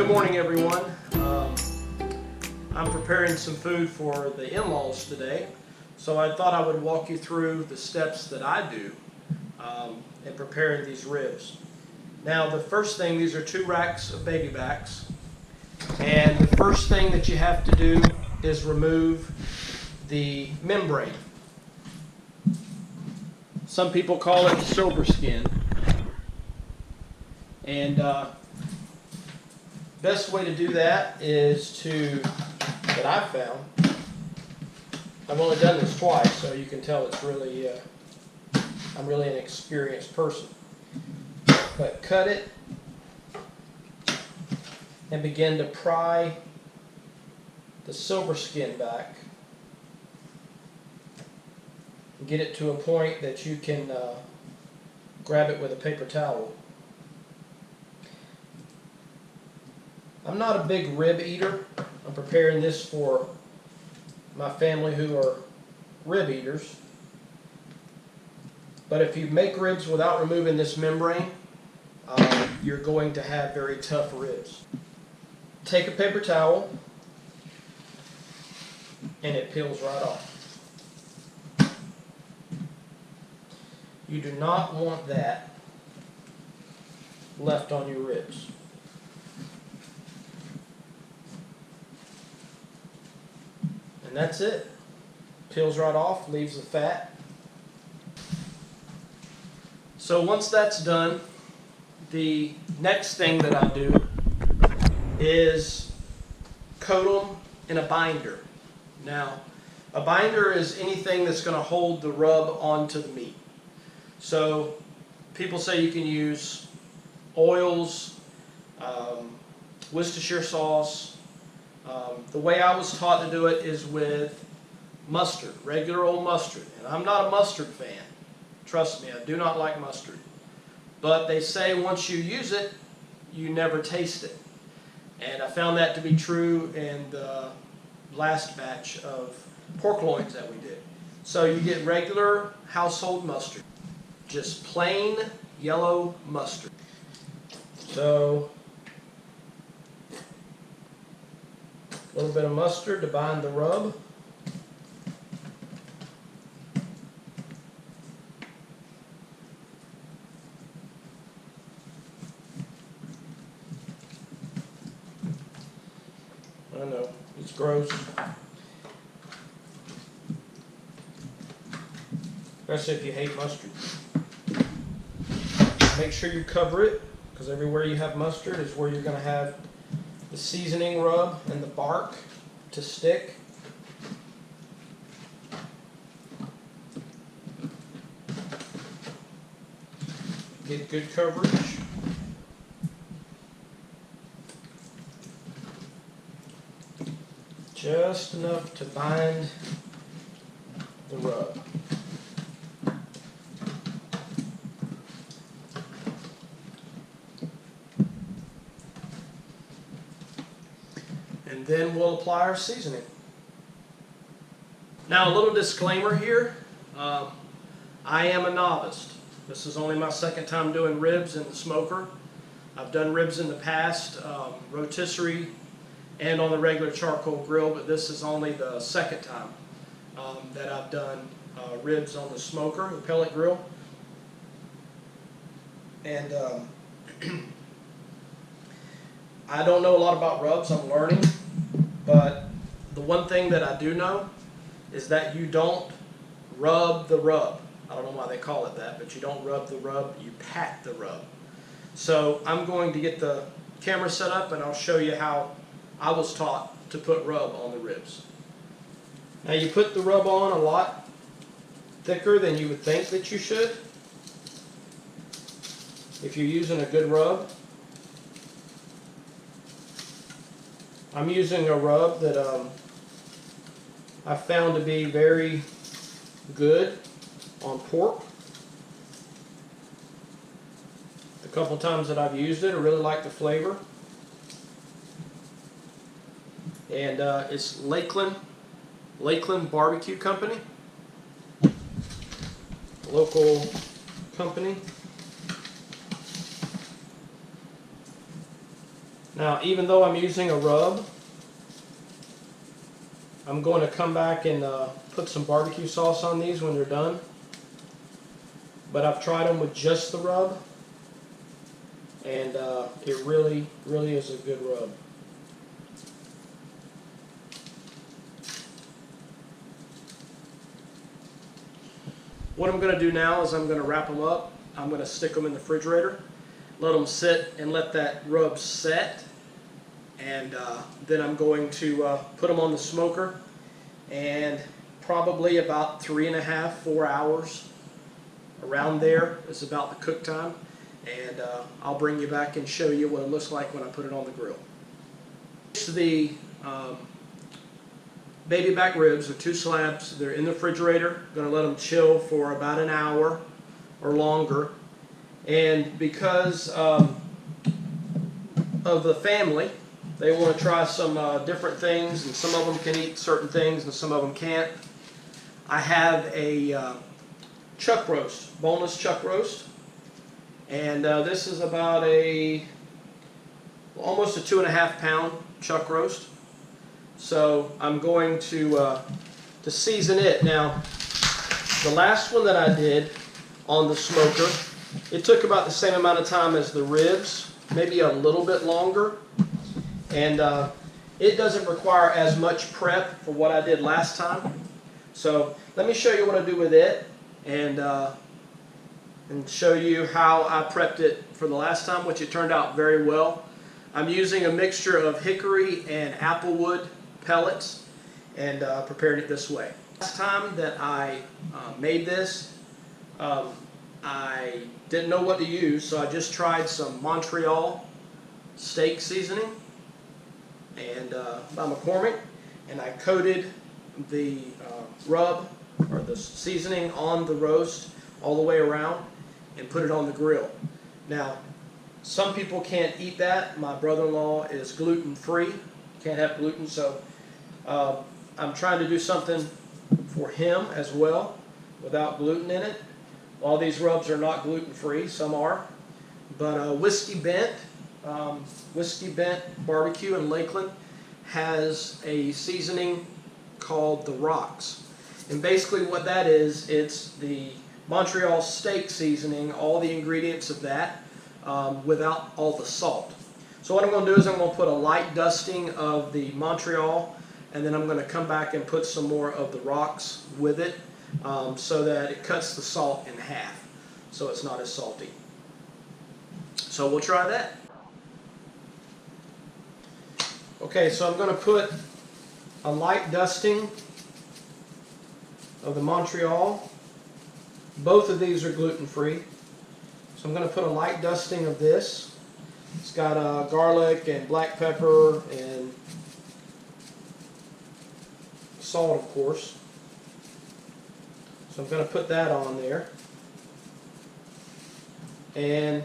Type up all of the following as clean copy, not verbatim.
Good morning, everyone. I'm preparing some food for the in-laws today, so I thought I would walk you through the steps that I do in preparing these ribs. Now, the first thing, these are 2 racks of baby backs, and the first thing that you have to do is remove the membrane. Some people call it silver skin, and best way to do that is that I've found, I've only done this twice, so you can tell it's really, I'm really an experienced person. But cut it and begin to pry the silver skin back and get it to a point that you can grab it with a paper towel. I'm not a big rib eater. I'm preparing this for my family who are rib eaters. But if you make ribs without removing this membrane, you're going to have very tough ribs. Take a paper towel and it peels right off. You do not want that left on your ribs. And that's it. Peels right off, leaves the fat. So once that's done, the next thing that I do is coat them in a binder. Now, a binder is anything that's going to hold the rub onto the meat. So people say you can use oils, Worcestershire sauce. The way I was taught to do it is with mustard, regular old mustard. And I'm not a mustard fan. Trust me, I do not like mustard. But they say once you use it, you never taste it. And I found that to be true in the last batch of pork loins that we did. So you get regular household mustard. Just plain yellow mustard. So a little bit of mustard to bind the rub. I know, it's gross. Especially if you hate mustard. Make sure you cover it, because everywhere you have mustard is where you're going to have the seasoning rub and the bark to stick. Get good coverage. Just enough to bind the rub. And then we'll apply our seasoning. Now, a little disclaimer here. I am a novice. This is only my second time doing ribs in the smoker. I've done ribs in the past, rotisserie, and on the regular charcoal grill, but this is only the second time that I've done ribs on the smoker, the pellet grill. And I don't know a lot about rubs, I'm learning, but the one thing that I do know is that you don't rub the rub. I don't know why they call it that, but you don't rub the rub, you pat the rub. So I'm going to get the camera set up and I'll show you how I was taught to put rub on the ribs. Now you put the rub on a lot thicker than you would think that you should if you're using a good rub. I'm using a rub that I found to be very good on pork. The couple times that I've used it, I really like the flavor. And it's Lakeland Barbecue Company, local company. Now, even though I'm using a rub, I'm going to come back and put some barbecue sauce on these when they're done. But I've tried them with just the rub, and it really is a good rub. What I'm going to do now is I'm going to wrap them up. I'm going to stick them in the refrigerator, let them sit and let that rub set, and then I'm going to put them on the smoker, and probably about 3.5 to 4 hours around there is about the cook time, and I'll bring you back and show you what it looks like when I put it on the grill. The baby back ribs are 2 slabs. They're in the refrigerator. I'm going to let them chill for about an hour or longer. And because of the family, they want to try some different things, and some of them can eat certain things and some of them can't. I have a chuck roast, boneless chuck roast, and this is about almost a 2.5 pound chuck roast. So I'm going to season it. Now, the last one that I did on the smoker, it took about the same amount of time as the ribs, maybe a little bit longer, and it doesn't require as much prep for what I did last time. So let me show you what I do with it, and show you how I prepped it for the last time, which it turned out very well. I'm using a mixture of hickory and applewood pellets, and prepared it this way. Last time that I made this, I didn't know what to use, so I just tried some Montreal steak seasoning and by McCormick, and I coated the rub or the seasoning on the roast all the way around and put it on the grill. Now, some people can't eat that. My brother-in-law is gluten-free, can't have gluten, so I'm trying to do something for him as well without gluten in it. All these rubs are not gluten-free, some are. But Whiskey Bent Barbecue in Lakeland has a seasoning called the Rocks. And basically what that is, it's the Montreal steak seasoning, all the ingredients of that, without all the salt. So what I'm going to do is I'm going to put a light dusting of the Montreal, and then I'm going to come back and put some more of the Rocks with it, so that it cuts the salt in half, so it's not as salty. So we'll try that. Okay, so I'm going to put a light dusting of the Montreal. Both of these are gluten-free, so I'm going to put a light dusting of this. It's got garlic and black pepper and salt, of course. So I'm going to put that on there. And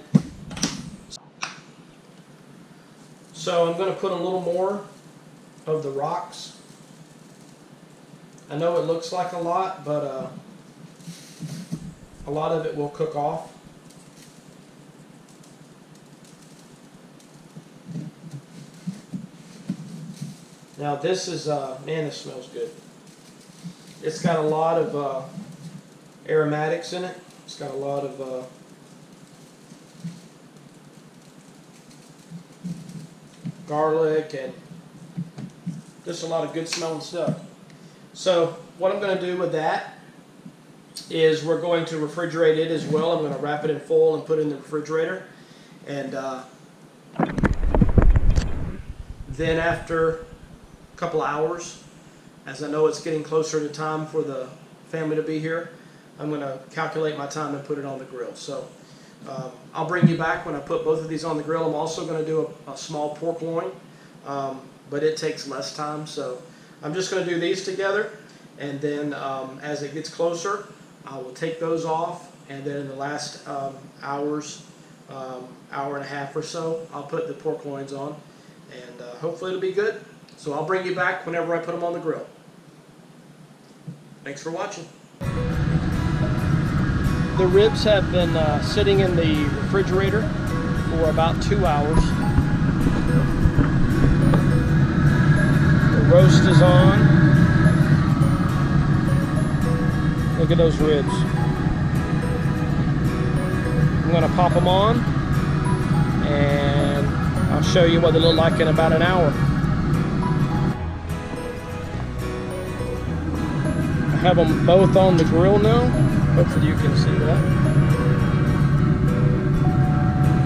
so I'm going to put a little more of the Rocks. I know it looks like a lot, but a lot of it will cook off. Now this is, man, this smells good. It's got a lot of aromatics in it. It's got a lot of garlic and just a lot of good smelling stuff. So what I'm going to do with that is we're going to refrigerate it as well. I'm going to wrap it in foil and put it in the refrigerator. And then after a couple hours, as I know it's getting closer to time for the family to be here, I'm going to calculate my time and put it on the grill. So I'll bring you back when I put both of these on the grill. I'm also going to do a small pork loin, but it takes less time. So I'm just going to do these together, and then as it gets closer, I will take those off, and then in the last hours, hour and a half or so, I'll put the pork loins on, and hopefully it'll be good. So I'll bring you back whenever I put them on the grill. Thanks for watching. The ribs have been sitting in the refrigerator for about 2 hours. Roast is on. Look at those ribs. I'm going to pop them on, and I'll show you what they look like in about an hour. I have them both on the grill now. Hopefully you can see that.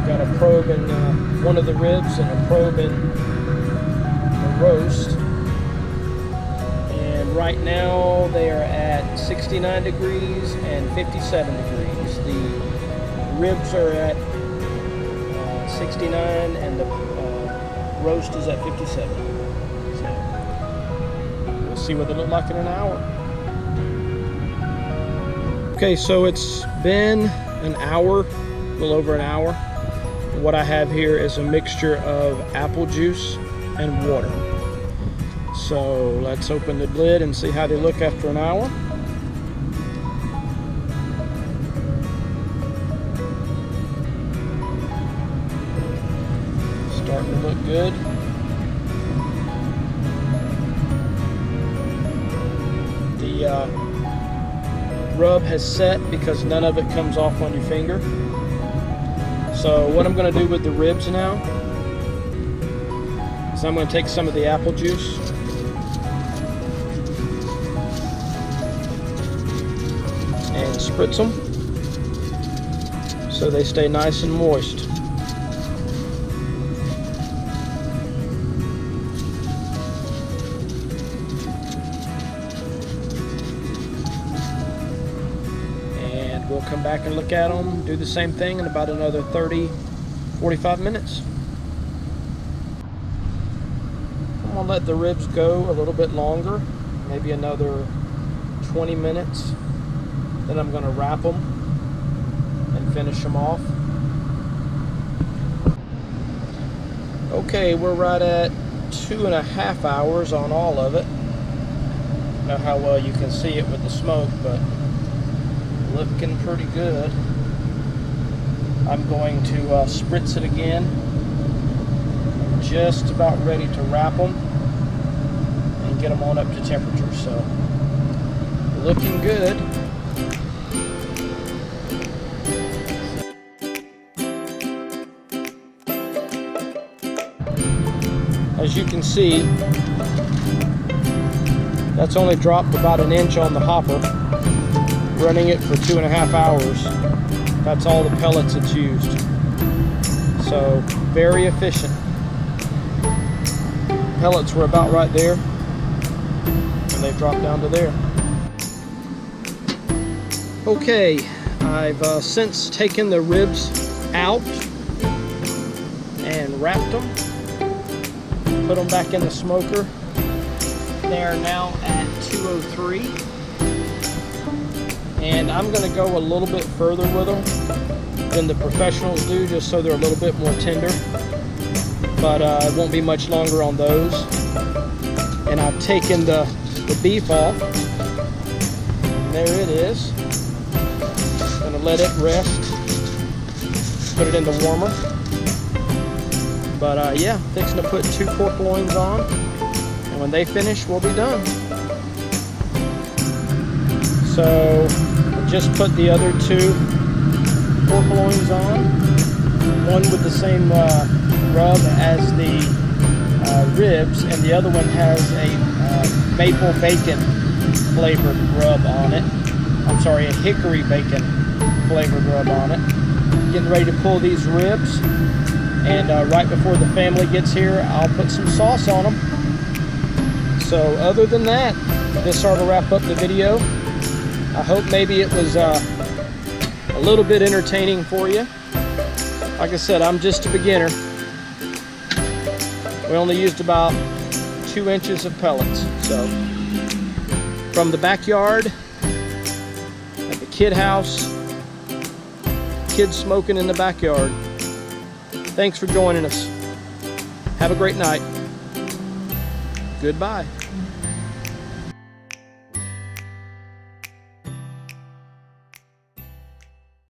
Got a probe in one of the ribs and a probe in the roast. And right now they are at 69 degrees and 57 degrees. The ribs are at 69 and the roast is at 57. So we'll see what they look like in an hour. Okay, so it's been an hour, a little over an hour. What I have here is a mixture of apple juice and water. So let's open the lid and see how they look after an hour. Starting to look good. The rub has set because none of it comes off on your finger. So what I'm going to do with the ribs now is I'm going to take some of the apple juice and spritz them so they stay nice and moist. We'll come back and look at them, do the same thing in about another 30-45 minutes. I'm going to let the ribs go a little bit longer, maybe another 20 minutes. Then I'm going to wrap them and finish them off. Okay, we're right at 2.5 hours on all of it. I don't know how well you can see it with the smoke, but looking pretty good. I'm going to spritz it again. I'm just about ready to wrap them and get them on up to temperature. So looking good. As you can see, that's only dropped about an inch on the hopper. Running it for 2.5 hours. That's all the pellets it's used. So very efficient. Pellets were about right there, and they've dropped down to there. Okay, I've since taken the ribs out and wrapped them. Put them back in the smoker. They are now at 203. And I'm going to go a little bit further with them than the professionals do, just so they're a little bit more tender. But it won't be much longer on those. And I've taken the beef off. And there it is. I'm going to let it rest. Put it in the warmer. But yeah, fixing to put 2 pork loins on. And when they finish, we'll be done. So just put the other 2 pork loins on, one with the same rub as the ribs, and the other one has a maple bacon flavored rub on it. I'm sorry, a hickory bacon flavored rub on it. Getting ready to pull these ribs, and right before the family gets here, I'll put some sauce on them. So other than that, this sort of wrap up the video. I hope maybe it was a little bit entertaining for you. Like I said, I'm just a beginner. We only used about 2 inches of pellets. So from the backyard, at the kid house, kids smoking in the backyard. Thanks for joining us. Have a great night. Goodbye.